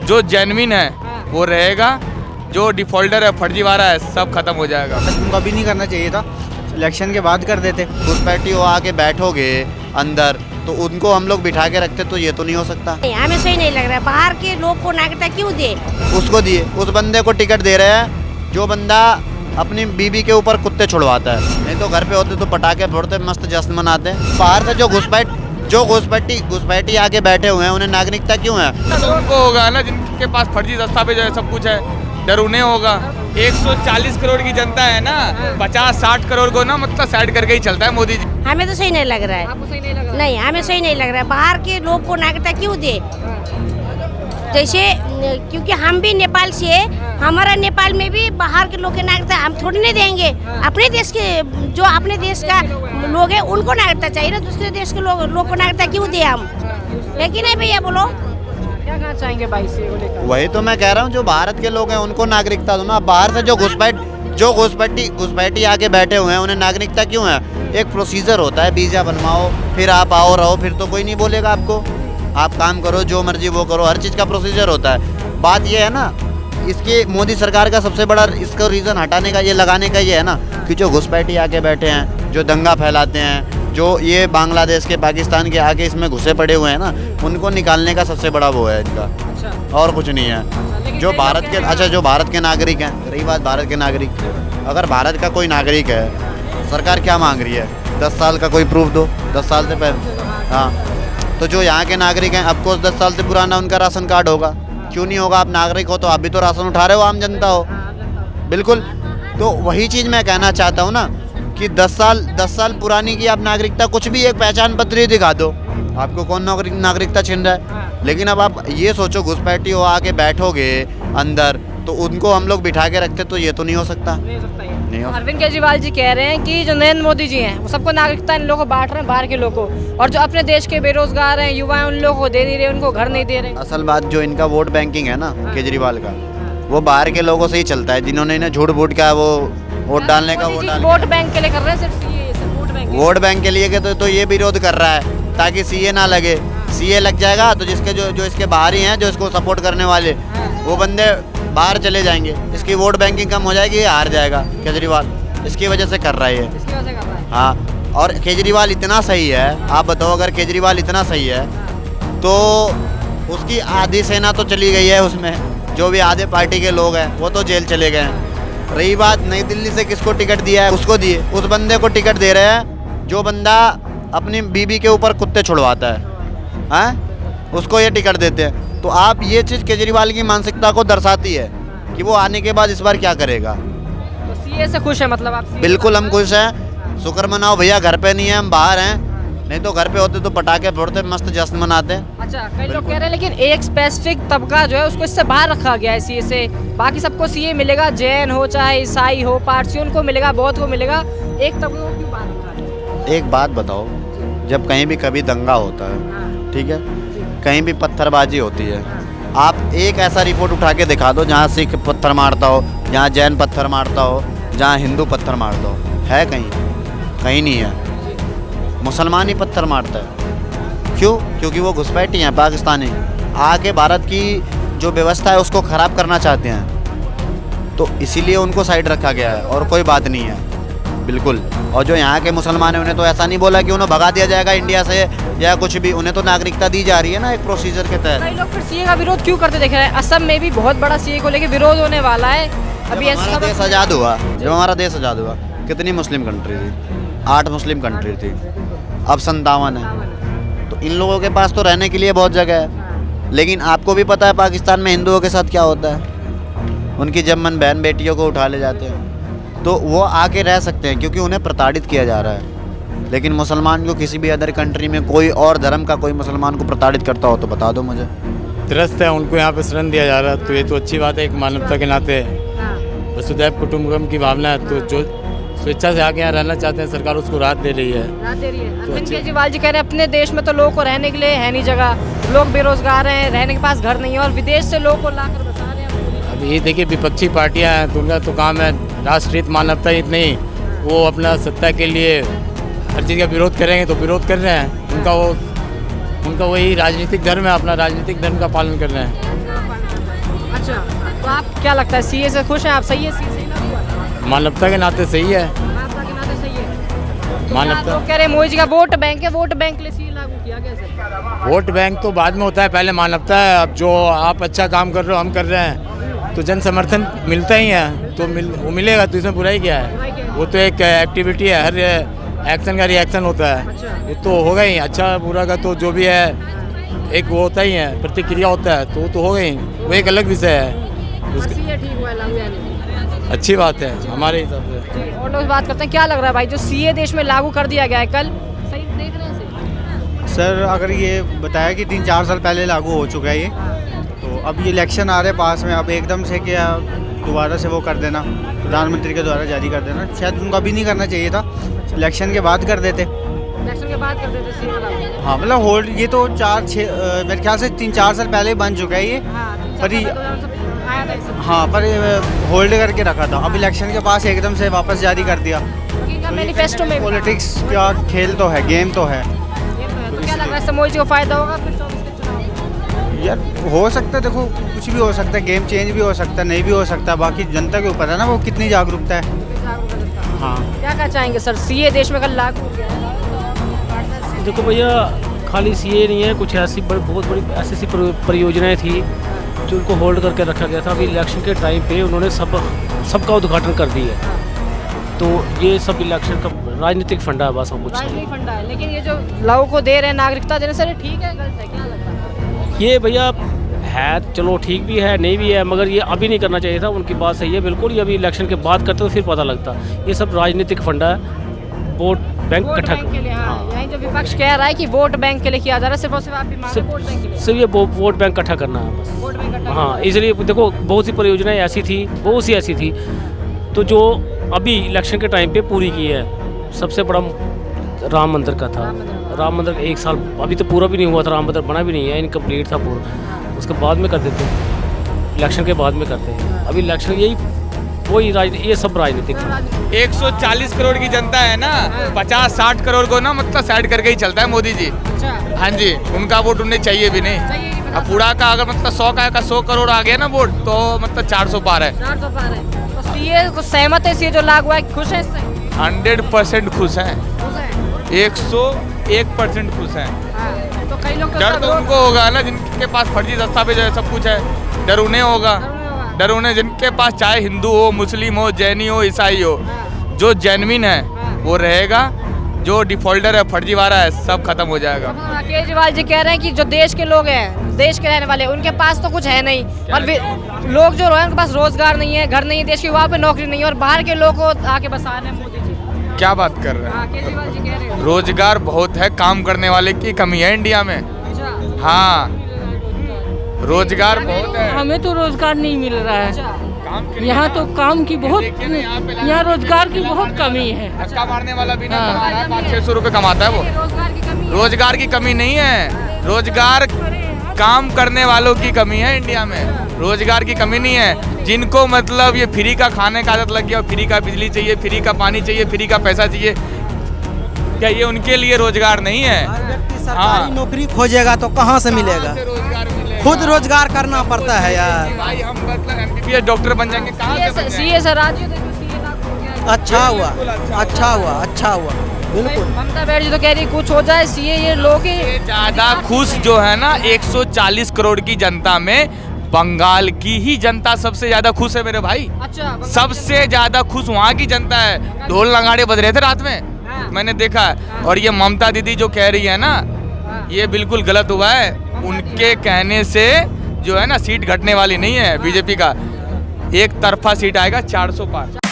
जो जेन्युइन है वो रहेगा, जो डिफॉल्टर है फर्जीवाड़ा है सब खत्म हो जाएगा। तुमको अभी नहीं करना चाहिए था, इलेक्शन के बाद कर देते। घुसपैठी हो आके बैठोगे अंदर तो उनको हम लोग बिठा के रखते तो ये तो नहीं हो सकता। हमें सही नहीं लग रहा है, बाहर के लोग को नागरिकता क्यों दे? उसको दिए, उस बंदे को टिकट दे रहे हैं जो बंदा अपनी बीबी के ऊपर कुत्ते छुड़वाता है। नहीं तो घर पे होते तो पटाखे फोड़ते, मस्त जश्न मनाते। बाहर से जो घुसपैठी आके बैठे हुए हैं उन्हें नागरिकता क्यों है? तो उनको होगा ना जिनके पास फर्जी दस्तावेज है, सब कुछ है, डर उन्हें होगा। 140 करोड़ की जनता है ना, 50-60 करोड़ को ना मतलब साइड करके ही चलता है मोदी जी। हमें तो सही नहीं लग रहा है। आपको सही नहीं लग रहा? नहीं, हमें सही नहीं लग रहा है, बाहर के लोग को नागरिकता क्यों दे? जैसे क्योंकि हम भी नेपाल से है, हमारा नेपाल में भी बाहर के लोग के नागरिकता हम थोड़ी नहीं देंगे। अपने देश के जो अपने देश का लोग है उनको नागरिकता चाहिए ना, दूसरे देश के लोग को नागरिकता क्यों दे हम? है कि नहीं भैया, बोलो क्या कहना चाहेंगे भाई से को लेकर? वही तो मैं कह रहा हूँ, जो भारत के लोग हैं उनको नागरिकता दो ना। बाहर से जो घुसपैठी आके बैठे हुए हैं उन्हें नागरिकता क्यों है? एक प्रोसीजर होता है, वीजा बनवाओ, फिर आप आओ रहो, फिर तो कोई नहीं बोलेगा आपको। आप काम करो, जो मर्जी वो करो, हर चीज़ का प्रोसीजर होता है। बात ये है ना, इसके मोदी सरकार का सबसे बड़ा इसका रीज़न हटाने का, ये लगाने का ये है ना कि जो घुसपैठी आके बैठे हैं, जो दंगा फैलाते हैं, जो ये बांग्लादेश के पाकिस्तान के आगे इसमें घुसे पड़े हुए हैं ना, उनको निकालने का सबसे बड़ा वो है इनका, और कुछ नहीं है। जो भारत के जो भारत के नागरिक हैं, रही बात भारत के नागरिक, अगर भारत का कोई नागरिक है, सरकार क्या मांग रही है? 10 साल का कोई प्रूफ दो, 10 साल से पहले। हाँ, तो जो यहाँ के नागरिक हैं, ऑफकोर्स 10 साल से पुराना उनका राशन कार्ड होगा। क्यों नहीं होगा? आप नागरिक हो तो आप भी तो राशन उठा रहे हो, आम जनता हो। बिल्कुल, तो वही चीज़ मैं कहना चाहता हूँ ना कि 10 साल पुरानी की आप नागरिकता, कुछ भी एक पहचान पत्र ही दिखा दो, आपको कौन नागरिकता छीन रहा है? लेकिन अब आप ये सोचो, घुसपैठी हो आके बैठोगे अंदर तो उनको हम लोग बिठा के रखते तो ये तो नहीं हो सकता। नहीं हो। अरविंद केजरीवाल जी कह रहे हैं कि जो नरेंद्र मोदी जी हैं वो सबको नागरिकता इन लोगों को बांट रहे हैं, बाहर के लोगों को, और जो अपने देश के बेरोजगार हैं, युवा हैं, उन लोगों को दे नहीं रहे, उनको घर नहीं दे रहे। असल बात जो इनका वोट बैंकिंग है ना केजरीवाल का, वो बाहर के लोगों से ही चलता है, जिन्होंने इन्हें झूठ बूट का वो वोट डालने का वोट बैंक के लिए कर रहे हैं, सिर्फ वोट बैंक के लिए तो ये विरोध कर रहा है ताकि सीए ना लगे। सीए लग जाएगा तो जिसके जो इसके बाहर ही हैं, जो इसको सपोर्ट करने वाले, वो बंदे बाहर चले जाएंगे, इसकी वोट बैंकिंग कम हो जाएगी, ये हार जाएगा केजरीवाल। इसकी वजह से कर रहा है ये। हाँ, और केजरीवाल इतना सही है, आप बताओ, अगर केजरीवाल इतना सही है तो उसकी आधी सेना तो चली गई है, उसमें जो भी आधे पार्टी के लोग हैं वो तो जेल चले गए हैं। रही बात नई दिल्ली से किसको टिकट दिया है, उसको दिए, उस बंदे को टिकट दे रहे हैं जो बंदा अपनी बीबी के ऊपर कुत्ते छुड़वाता है, उसको ये टिकट देते हैं। तो आप ये चीज़ केजरीवाल की मानसिकता को दर्शाती है कि वो आने के बाद इस बार क्या करेगा। तो सीए से खुश है मतलब आप? बिल्कुल हम खुश हैं, शुक्र मनाओ भैया, घर पे नहीं है, हम बाहर हैं, नहीं तो घर पे होते तो पटाखे फोड़ते, मस्त जश्न मनाते। अच्छा, कई लोग कह रहे हैं लेकिन एक स्पेसिफिक तबका जो है उसको इससे बाहर रखा गया है सीए से, बाकी सबको सीए मिलेगा, जैन हो चाहे ईसाई हो, पारसी, उनको मिलेगा, बौद्ध को मिलेगा, एक तबके को क्यों बाहर रखा है? एक बात बताओ, जब कहीं भी कभी दंगा होता है, ठीक है, कहीं भी पत्थरबाजी होती है, आप एक ऐसा रिपोर्ट उठा के दिखा दो जहाँ सिख पत्थर मारता हो, जहाँ जैन पत्थर मारता हो, जहाँ हिंदू पत्थर मारता हो, है कहीं? कहीं नहीं है। मुसलमान ही पत्थर मारता है, क्यों? क्योंकि वो घुसपैठी हैं, पाकिस्तानी, आके भारत की जो व्यवस्था है उसको ख़राब करना चाहते हैं, तो इसीलिए उनको साइड रखा गया है, और कोई बात नहीं है। बिल्कुल, और जो यहाँ के मुसलमान हैं उन्हें तो ऐसा नहीं बोला कि उन्हें भगा दिया जाएगा इंडिया से या कुछ भी, उन्हें तो नागरिकता दी जा रही है ना एक प्रोसीजर के तहत। कई लोग फिर सीए का विरोध क्यों करते दिख रहे हैं? असम में भी बहुत बड़ा सीए को लेकर विरोध होने वाला है। अभी हमारा देश आज़ाद हुआ, जब हमारा देश आज़ाद हुआ कितनी मुस्लिम कंट्री थी? 8 मुस्लिम कंट्री थी, अब 57 है। तो इन लोगों के पास तो रहने के लिए बहुत जगह है, लेकिन आपको भी पता है पाकिस्तान में हिंदुओं के साथ क्या होता है, उनकी जब मन बहन बेटियों को उठा ले जाते हैं, तो वो आके रह सकते हैं क्योंकि उन्हें प्रताड़ित किया जा रहा है। लेकिन मुसलमान को किसी भी अदर कंट्री में कोई और धर्म का कोई मुसलमान को प्रताड़ित करता हो तो बता दो मुझे। त्रस्त है, उनको यहाँ पे शरण दिया जा रहा है, तो ये तो अच्छी बात है, एक मानवता के नाते वसुधैव कुटुंबकम की भावना है, तो जो स्वेच्छा से आके यहाँ रहना चाहते हैं सरकार उसको राहत दे रही है। अरविंद केजरीवाल जी कह रहे हैं अपने देश में तो लोगों को रहने के लिए है नहीं जगह, लोग बेरोजगार हैं, रहने के पास घर नहीं है, और विदेश से लोगों को लाकर बसा रहे हैं। अब ये देखिए विपक्षी पार्टियाँ हैं तो उनका तो काम है राष्ट्रहित मानवता हित नहीं, वो अपना सत्ता के लिए हर चीज़ का विरोध करेंगे तो विरोध कर रहे हैं, उनका वही राजनीतिक धर्म है, अपना राजनीतिक धर्म का पालन कर रहे हैं। तो आप क्या लगता है सीए से खुश हैं आप? सही है सीए सही लागू हुआ? मानवता के नाते सही है। मानवता के नाते सही है। तो मानवता- लोग कह रहे हैं मोदी जी का वोट बैंक है, वोट बैंक के लिए सीए लागू किया गया सर। वोट बैंक तो बाद में होता है, पहले मानवता है। अब जो आप अच्छा काम कर रहे हो, हम कर रहे हैं, तो जन समर्थन मिलता ही है, तो वो मिलेगा, तो इसमें बुराई क्या है? वो तो एक एक्टिविटी है, हर एक्शन का रिएक्शन होता है, वो तो होगा ही। अच्छा बुरा का तो जो भी है एक वो होता ही है, प्रतिक्रिया होता है, तो वो तो होगा ही, वो एक अलग विषय है। उसके सीए ठीक हुआ है लागू यानी अच्छी बात है हमारे हिसाब से। और लोग बात करते हैं क्या लग रहा है भाई जो सीए देश में लागू कर दिया गया है कल, सही देख रहे हैं सही? सर अगर ये बताया कि 3-4 साल पहले लागू हो चुका है ये, तो अब ये इलेक्शन आ रहे पास में, अब एकदम से क्या दोबारा से वो कर देना, प्रधानमंत्री के द्वारा जारी कर देना, शायद उनको अभी नहीं करना चाहिए था, इलेक्शन के बाद कर देते। इलेक्शन के बाद कर देते सीए लागू। हाँ मतलब होल्ड, ये तो 4-6 मेरे ख्याल से 3-4 साल पहले ही बन चुका है ये। हाँ, पर ये- आया था इससे। हाँ पर होल्ड करके रखा था, अब इलेक्शन के पास एकदम से वापस जारी कर दिया। इनका मैनिफेस्टो में पॉलिटिक्स का खेल तो है, गेम तो है ये तो है। तो क्या लग रहा है इससे मोदी जी को फायदा होगा फिर 24 के चुनाव में? यार। हो सकता है, देखो कुछ भी हो सकता है, गेम चेंज भी हो सकता है, नहीं भी हो सकता, बाकी जनता के ऊपर है ना वो कितनी जागरूकता है। हाँ क्या कहना चाहेंगे सर सीए देश में कल लागू हो गया है? देखो भैया, खाली सीए नहीं है, कुछ ऐसी बहुत बड़ी ऐसी परियोजनाएं थी जो उनको होल्ड करके रखा गया था। अभी इलेक्शन के टाइम पे उन्होंने सबका उद्घाटन कर दिया है। तो ये सब इलेक्शन का राजनीतिक फंडा है, बस और कुछ नहीं। राजनीतिक फंडा है, लेकिन ये जो लोगों को दे रहे हैं नागरिकता देने सर ये ठीक है गलत है क्या लगता है? ये भैया है, चलो ठीक भी है नहीं भी है, मगर ये अभी नहीं करना चाहिए था। उनकी बात सही है बिल्कुल, ये अभी इलेक्शन के बाद करते तो फिर पता लगता। ये सब राजनीतिक फंडा है, वोट बैंक वोट इकट्ठा बैंक के लिए, हाँ, यही जो विपक्ष कह रहा है कि वोट बैंक के लिए किया जा रहा है, सिर्फ और सिर्फ आप भी मांगे वोट बैंक के लिए। सिर्फ ये वोट बैंक इकट्ठा करना है बस। वोट बैंक इकट्ठा हाँ, इसलिए देखो बहुत सी परियोजनाएं ऐसी थी, बहुत सी ऐसी थी तो जो अभी इलेक्शन के टाइम पे पूरी की है। सबसे बड़ा राम मंदिर का था। राम मंदिर 1 साल अभी तो पूरा भी नहीं हुआ था, राम मंदिर बना भी नहीं है, इनकम्प्लीट था पूरा। उसके बाद में कर देते, इलेक्शन के बाद में करते हैं। अभी इलेक्शन यही वही ये सब राजनीतिक है। 140 करोड़ की जनता है ना, 50-60 करोड़ को ना मतलब साइड करके ही चलता है मोदी जी। अच्छा हाँ जी, उनका वोट उन्हें चाहिए भी नहीं। चाहिए नहीं पता। अब पूरा का अगर मतलब 100 का 100 करोड़ आ गया ना वोट, तो मतलब 400 पार है। 400 पार है। तो सीए को सहमत है, सीए जो लागू है खुश है इससे? 100% खुश हैं, खुश है 101% खुश हैं। हाँ, तो कई लोग डर तो उनको होगा ना जिनके पास फर्जी दस्तावेज है, सब कुछ है, डर उन्हें होगा। डर उन्हें जिनके पास चाहे हिंदू हो, मुस्लिम हो, जैनी हो, ईसाई हो, जो जेन्युइन है वो रहेगा, जो डिफॉल्टर है, फर्जीवाड़ा है, सब खत्म हो जाएगा। केजरीवाल जी कह रहे हैं कि जो देश के लोग हैं, देश के रहने वाले, उनके पास तो कुछ है नहीं, और लोग जो हैं उनके पास रोजगार नहीं है, घर नहीं है, देश के युवा पे नौकरी नहीं है, और बाहर के लोग को आके बसा रहे हैं मोदी जी। क्या बात कर रहे हाँ, केजरीवाल जी कह रहे हैं। हैं? रोजगार बहुत है, काम करने वाले की कमी है इंडिया में। अच्छा, हाँ, रोजगार बहुत है। हमें तो रोजगार नहीं मिल रहा है। अच्छा, काम के लिए यहाँ ना- तो काम की बहुत, देखिए ना, यहाँ पे यहाँ रोजगार की बहुत कमी है। धक्का मारने वाला भी ना हाँ। कमा रहा है, 500-600 रुपये कमाता है वो। रोजगार की कमी है। रोजगार की कमी नहीं है, रोजगार काम करने वालों की कमी है इंडिया में। रोजगार की कमी नहीं है। जिनको मतलब ये फ्री का खाने का आदत लग गया, फ्री का बिजली चाहिए, फ्री का पानी चाहिए, फ्री का पैसा चाहिए, क्या ये उनके लिए रोजगार नहीं है? सरकारी नौकरी खोजेगा तो कहाँ से मिलेगा? कहाँ से रोजगार मिलेगा? खुद रोजगार करना पड़ता है यार। भाई हम मतलब MBBS डॉक्टर बन जाएंगे, कहाँ से बन जाएंगे? सीए से राज्य देश में सीए लागू हो गया है। अच्छा हुआ, अच्छा हुआ, अच्छा हुआ, बिल्कुल। ममता बनर्जी तो कह रही कुछ हो जाए, सीए ये लोग ही ज्यादा खुश जो है ना 140 करोड़ की जनता में, बंगाल की ही जनता सबसे ज्यादा खुश है मेरे भाई। अच्छा, बंगाल सबसे ज्यादा खुश वहाँ की जनता है। ढोल नगाड़े बज रहे थे रात में, हाँ। मैंने देखा। और ये ममता दीदी जो कह रही है ना, हाँ। ये बिल्कुल गलत हुआ है। उनके कहने से जो है ना सीट घटने वाली नहीं है बीजेपी का, एक तरफा सीट आएगा 400 पार।